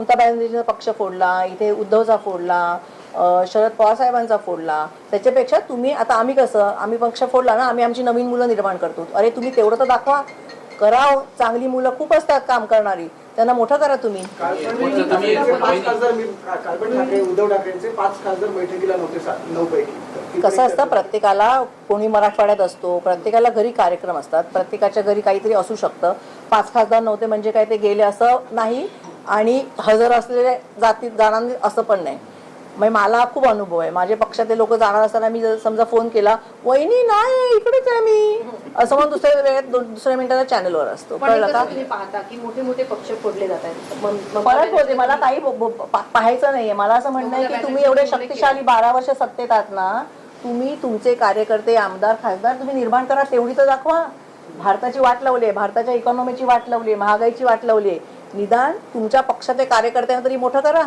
ममता बॅनर्जीचा पक्ष फोडला, इथे उद्धवचा फोडला, शरद पवार साहेबांचा फोडला. त्याच्यापेक्षा तुम्ही आता आम्ही पक्ष फोडला ना, आम्ही आमची नवीन मुलं निर्माण करतो. अरे तुम्ही तेवढं तर दाखवा, करा. चांगली मुलं खूप असतात काम करणारी, त्यांना मोठं करा तुम्ही. उद्धव ठाकरेंचे 5 खासदार बैठकीला नव्हते 9 पैकी. कसं असतं, प्रत्येकाला कोणी मराठवाड्यात असतो, प्रत्येकाला घरी कार्यक्रम असतात, प्रत्येकाच्या घरी काहीतरी असू शकतं. 5 खासदार नव्हते म्हणजे काय ते गेले असं नाही, आणि हजर असलेले जाणार असं पण नाही. मग मला खूप अनुभव आहे. माझ्या पक्षातले लोक जाणार असताना मी समजा फोन केला, वहिनी नाही इकडेच आहे मी, असं म्हणून दुसऱ्या मिनिटाला चॅनलवर असतो. कळलं का? तुम्ही पाहता की मोठे मोठे पक्ष फोडले जात आहेत. परत होते, मला काही पाहायचं नाहीये. मला असं म्हणणं आहे की तुम्ही एवढे शक्तिशाली 12 वर्ष सत्तेत आहात ना, तुम्ही तुमचे कार्यकर्ते, आमदार, खासदार तुम्ही निर्माण करा, तेवढी तर दाखवा. भारताची वाट लावली आहे, भारताच्या इकॉनॉमीची वाट लावली आहे, महागाईची वाट लावली आहे. निदान तुमच्या पक्षाच्या कार्यकर्त्यांना तरी मोठं करा.